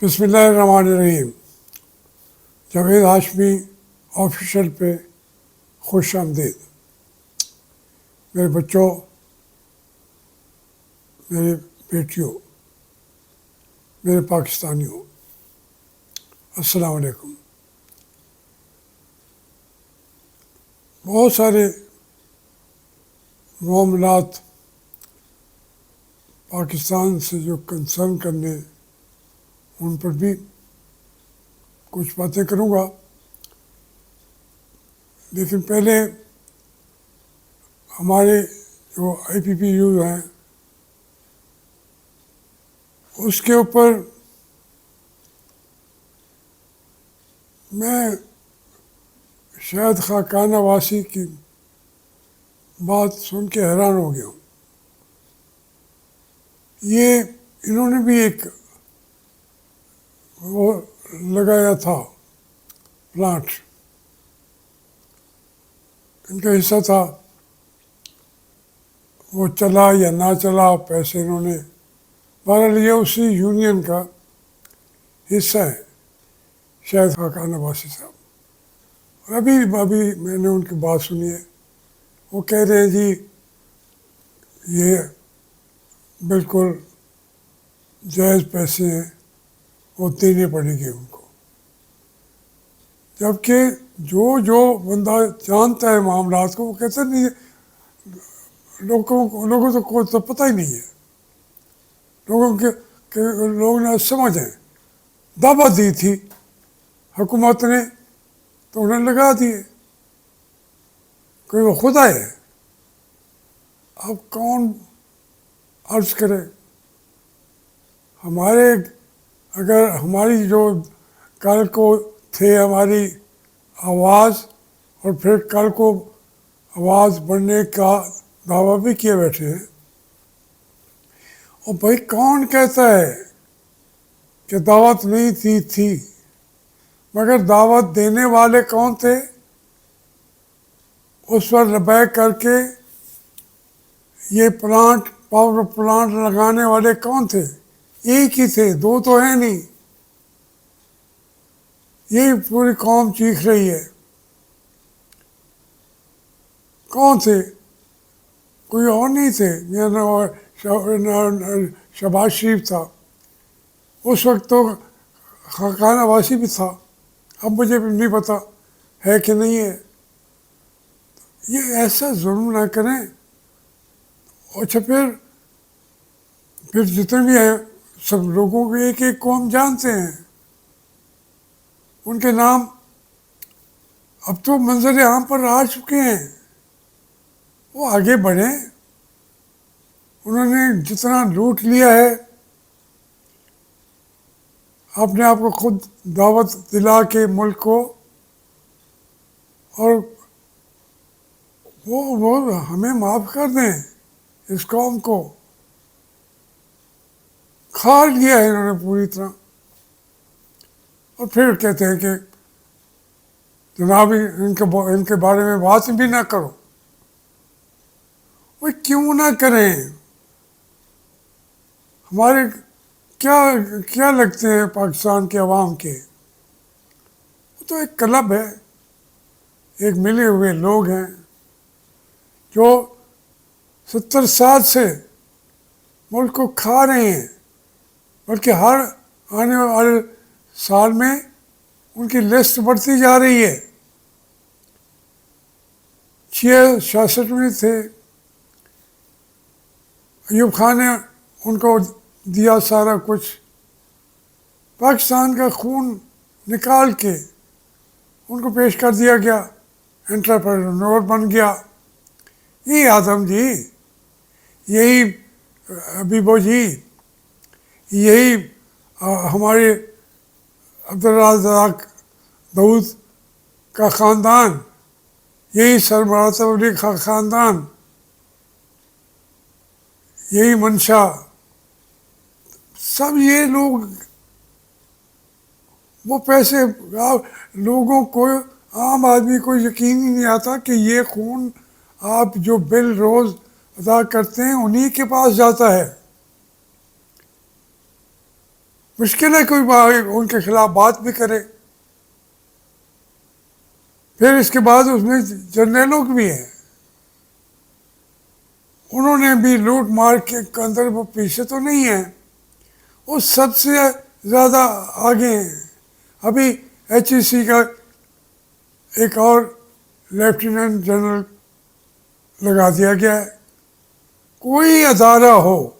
बिस्मिल्लाहिर्रहमानिर्रहीम। जावेद हाशमी ऑफिशियल पे खुश आमदीद। मेरे बच्चों, मेरे बेटियों, मेरे पाकिस्तानियों, अस्सलाम वालेकुम। बहुत सारे मामलात पाकिस्तान से जो कंसर्न करने, उन पर भी कुछ बातें करूँगा, लेकिन पहले हमारे जो IPPU हैं उसके ऊपर मैं शायद खाकाना वासी की बात सुन के हैरान हो गया हूँ। ये इन्होंने भी एक वो लगाया था प्लांट, इनका हिस्सा था, वो चला या ना चला, पैसे इन्होंने, बहरहाल ये उसी यूनियन का हिस्सा है, शायद खाकाना वासी साहब। अभी मैंने उनकी बात सुनी है, वो कह रहे हैं जी ये बिल्कुल जायज़ पैसे हैं, वो देने पड़ेंगे उनको। जबकि जो बंदा जानता है मामलात को, वो कहता नहीं, लोगों को तो पता ही नहीं है, लोगों ने समझें, दावा दी थी हुकूमत ने तो उन्हें लगा दिए, कोई वो खुदा है। अब कौन अर्ज करे, हमारे अगर हमारी जो कल को थे हमारी आवाज़, और फिर कल को आवाज़ बढ़ने का दावा भी किए बैठे हैं, और भाई कौन कहता है कि दावत नहीं थी, मगर दावत देने वाले कौन थे, उस पर लबैक करके ये पावर प्लांट लगाने वाले कौन थे? एक ही थे, दो तो हैं नहीं। यही पूरी कौम चीख रही है। कौन थे? कोई और नहीं थे। शहबाज शरीफ था, उस वक्त तो खाकाना वासी भी था, अब मुझे भी नहीं पता है कि नहीं है। ये ऐसा जुल्म ना करें। अच्छा, फिर जितने भी हैं सब लोगों को एक एक को हम जानते हैं, उनके नाम अब तो मंजर आम पर आ चुके हैं। वो आगे बढ़े, उन्होंने जितना लूट लिया है, अपने आप को खुद दावत दिला के मुल्क को, और वो हमें माफ़ कर दें, इस कौम को खा लिया है इन्होंने पूरी तरह। और फिर कहते हैं कि जनाब इनके बारे में बात भी ना करो। वो क्यों ना करें? हमारे क्या लगते हैं पाकिस्तान के अवाम के? वो तो एक क्लब है, एक मिले हुए लोग हैं जो 70 साल से मुल्क को खा रहे हैं, बल्कि हर आने वाले साल में उनकी लिस्ट बढ़ती जा रही है। 66 में थे, अयूब खान ने उनको दिया सारा कुछ, पाकिस्तान का खून निकाल के उनको पेश कर दिया गया, एंटरप्रेन्योर बन गया। यही आदम जी, यही अबीबो जी, यही हमारे अब्दुर्रज़ाक दाऊद का ख़ानदान, यही सरमरातब अली का ख़ानदान, यही मंशा, सब ये लोग, वो पैसे, लोगों को, आम आदमी को यकीन ही नहीं आता कि ये खून आप जो बिल रोज़ अदा करते हैं उन्हीं के पास जाता है। मुश्किल है कोई उनके खिलाफ बात भी करे। फिर इसके बाद उसमें जर्नलों भी हैं, उन्होंने भी लूट मार के अंदर वो पीछे तो नहीं है, वो सबसे ज़्यादा आगे हैं। अभी HEC का एक और लेफ्टिनेंट जनरल लगा दिया गया है। कोई अदारा हो,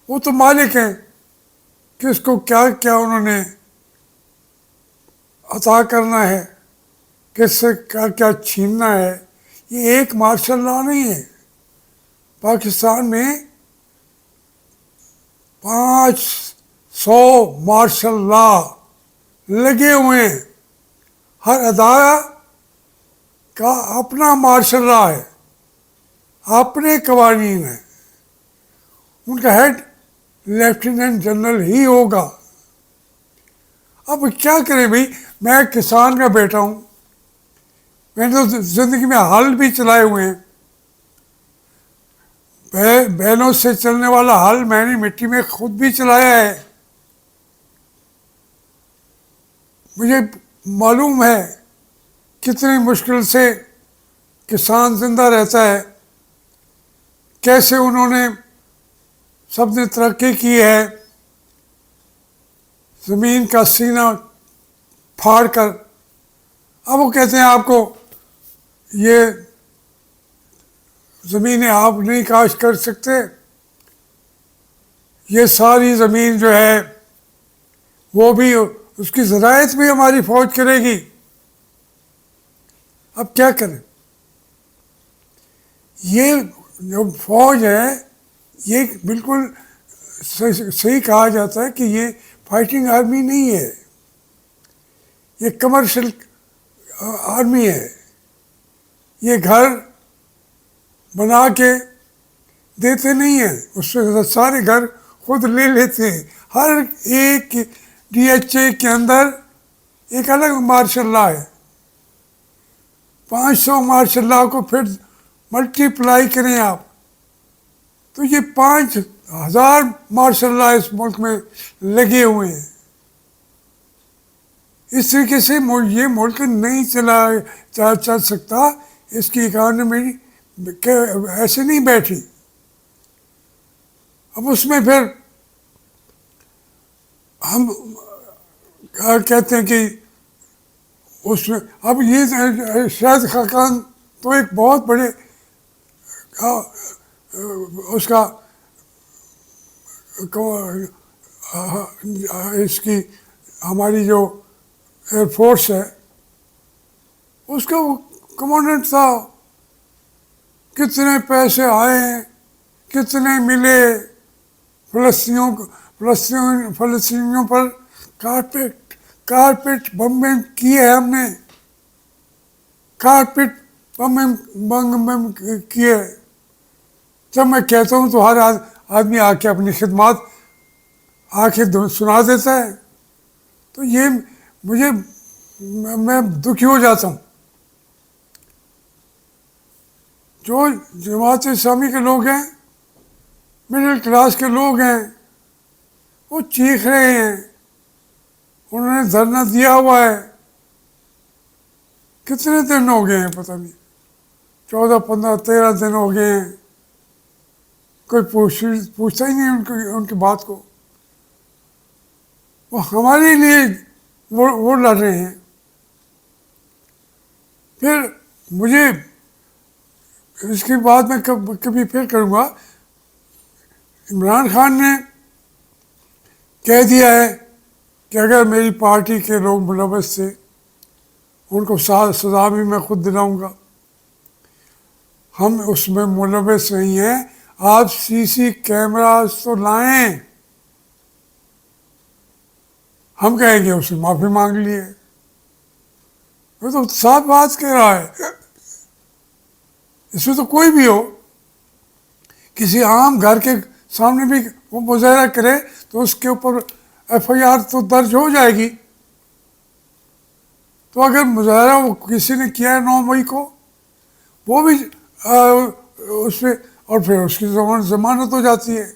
वो तो मालिक हैं किसको क्या क्या उन्होंने अता करना है, किससे क्या क्या छीनना है। ये एक मार्शल लॉ नहीं है। पाकिस्तान में 500 मार्शल लॉ लगे हुए हैं। हर अदारा का अपना मार्शल लॉ है, अपने कवानीन है। उनका हेड लेफ्टिनेंट जनरल ही होगा। अब क्या करें भाई, मैं किसान का बेटा हूँ, मैंने तो ज़िंदगी में हल भी चलाए हुए हैं। बैलों से चलने वाला हल मैंने मिट्टी में खुद भी चलाया है। मुझे मालूम है कितनी मुश्किल से किसान जिंदा रहता है, कैसे उन्होंने सबने तरक्की की है, ज़मीन का सीना फाड़ कर। अब वो कहते हैं आपको ये ज़मीनें आप नहीं काश कर सकते, ये सारी ज़मीन जो है वो भी, उसकी ज़रायत भी हमारी फ़ौज करेगी। अब क्या करें? ये जो फ़ौज है, ये बिल्कुल सही कहा जाता है कि ये फाइटिंग आर्मी नहीं है, ये कमर्शियल आर्मी है। ये घर बना के देते नहीं हैं, उससे सारे घर खुद ले लेते हैं। हर एक DHA के अंदर एक अलग मार्शल लॉ है। 500 मार्शल लॉ को फिर मल्टीप्लाई करें आप, तो ये 5000 मार्शल लॉ इस मुल्क में लगे हुए हैं। इस तरीके से ये मुल्क नहीं चल सकता। इसकी इकानमी ऐसे नहीं बैठी। अब उसमें फिर हम कहते हैं कि उसमें अब ये शाहिद खाकान तो एक बहुत बड़े उसका इसकी हमारी जो एयरफोर्स है उसका वो कमांडेंट था। कितने पैसे आए, कितने मिले, फलस्तीनियों पर कारपेट बम किए हैं हमने, कारपेट बम किए। जब मैं कहता हूँ तो हर आदमी आके अपनी खिदमत आके सुना देता है, तो ये मैं दुखी हो जाता हूँ। जो जमात इस्लामी के लोग हैं, मिडिल क्लास के लोग हैं, वो चीख रहे हैं, उन्होंने धरना दिया हुआ है। कितने दिन हो गए हैं पता नहीं, 14, 15, 13 दिन हो गए हैं। कोई पूछता ही नहीं उनकी बात को। वो हमारे लिए वो लड़ रहे हैं। फिर मुझे इसकी बात मैं कभी फिर करूँगा। इमरान खान ने कह दिया है कि अगर मेरी पार्टी के लोग मुलव्वस थे, उनको सज़ा भी मैं खुद दिलाऊंगा। हम उसमें मुलव्वस नहीं हैं, आप CC कैमरास तो लाएं। हम कहेंगे उससे माफ़ी मांग लिए। वो तो साफ बात कह रहा है। इसमें तो कोई भी हो, किसी आम घर के सामने भी वो मुजाहरा करे तो उसके ऊपर FIR तो दर्ज हो जाएगी। तो अगर मुजाहरा वो किसी ने किया है 9 मई को, वो भी उसमें, और फिर उसकी जमानत हो जाती है।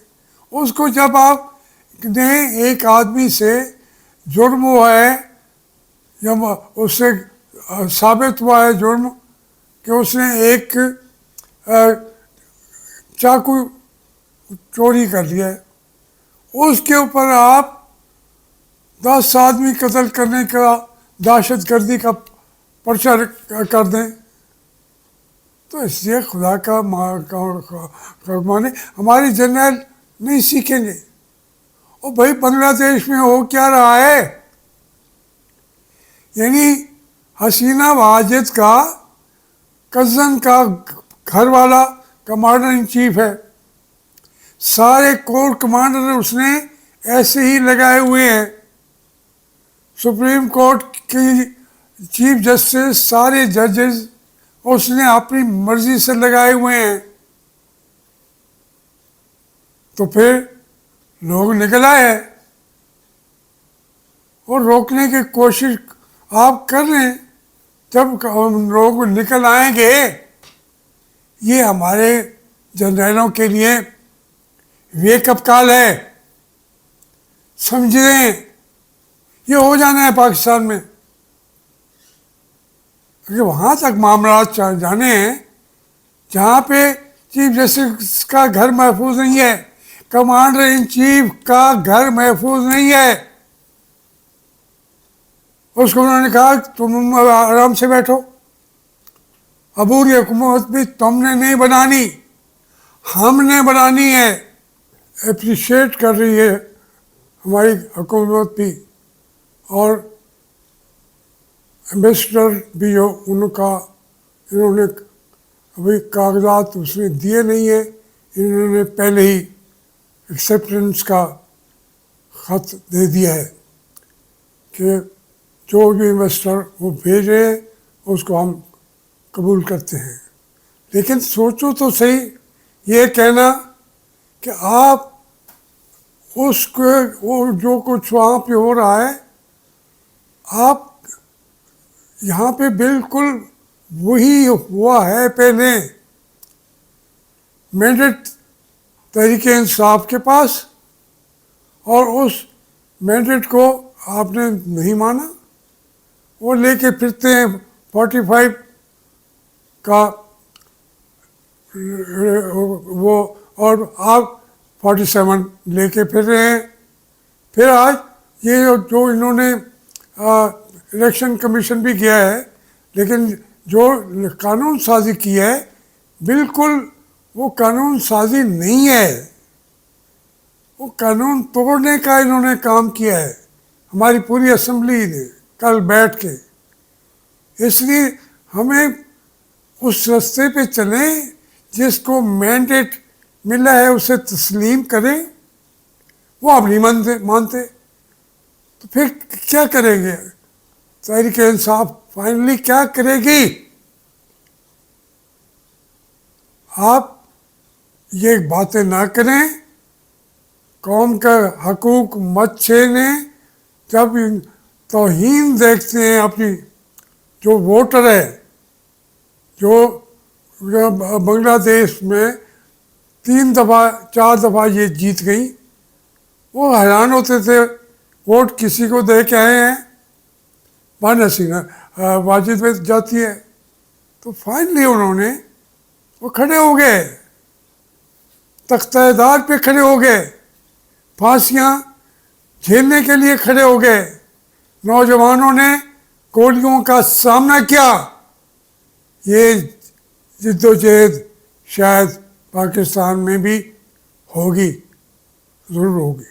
उसको जब आप ने एक आदमी से जुर्म हुआ है या उससे साबित हुआ है जुर्म कि उसने एक चाकू चोरी कर लिया है, उसके ऊपर आप 10 आदमी कत्ल करने का दहशतगर्दी का पर्चा कर दें, तो इसलिए खुदा का माने हमारे जनरल नहीं सीखेंगे। और भाई बांग्लादेश में हो क्या रहा है, यानी हसीना वाजिद का कज़न का घर वाला कमांडर इन चीफ है, सारे कोर कमांडर उसने ऐसे ही लगाए हुए हैं, सुप्रीम कोर्ट की चीफ जस्टिस सारे जजेस उसने अपनी मर्जी से लगाए हुए हैं। तो फिर लोग निकल आए और रोकने की कोशिश आप कर लें, जब लोग निकल आएंगे, ये हमारे जनरलों के लिए वेकअप कॉल है, समझ लें ये हो जाना है पाकिस्तान में। क्योंकि वहाँ तक मामला जाने हैं जहाँ पे चीफ जस्टिस का घर महफूज नहीं है, कमांडर इन चीफ का घर महफूज नहीं है। उसको उन्होंने कहा तुम आराम से बैठो, अबूरी हुकूमत भी तुमने नहीं बनानी, हमने बनानी है। अप्रिशिएट कर रही है हमारी हुकूमत भी, और एम्बेसडर भी जो उनका इन्होंने अभी कागजात उसने दिए नहीं है, इन्होंने पहले ही एक्सेप्टेंस का ख़त दे दिया है कि जो भी इन्वेस्टर वो भेज रहे हैं उसको हम कबूल करते हैं। लेकिन सोचो तो सही, ये कहना कि आप उसको वो जो कुछ वहाँ पे हो रहा है, आप यहाँ पे बिल्कुल वही हुआ है पहले, मैंडेट तहरीक इंसाफ के पास, और उस मैंडेट को आपने नहीं माना, वो लेके फिरते हैं 45 का वो, और आप 47 लेके फिर रहे हैं। फिर आज ये जो इन्होंने इलेक्शन कमीशन भी किया है, लेकिन जो कानून साजी की है बिल्कुल वो कानून साजी नहीं है, वो कानून तोड़ने का इन्होंने काम किया है हमारी पूरी असेंबली ने कल बैठ के। इसलिए हमें उस रास्ते पे चलें, जिसको मैंडेट मिला है उसे तस्लीम करें। वो आप नहीं मानते तो फिर क्या करेंगे? तहरीक इंसाफ फाइनली क्या करेगी? आप ये बातें ना करें, कौम का हकूक मत छीनें। जब तौहीन देखते हैं अपनी, जो वोटर है, जो बांग्लादेश में 3 दफ़ा 4 दफ़ा ये जीत गई, वो हैरान होते थे वोट किसी को दे के आए हैं, हसीना वाजिद में जाती है। तो फाइनली उन्होंने वो खड़े हो गए, तख्तेदार पे खड़े हो गए, फांसियाँ झेलने के लिए खड़े हो गए। नौजवानों ने गोलियों का सामना किया। ये जिद्दोजहद शायद पाकिस्तान में भी होगी, ज़रूर होगी।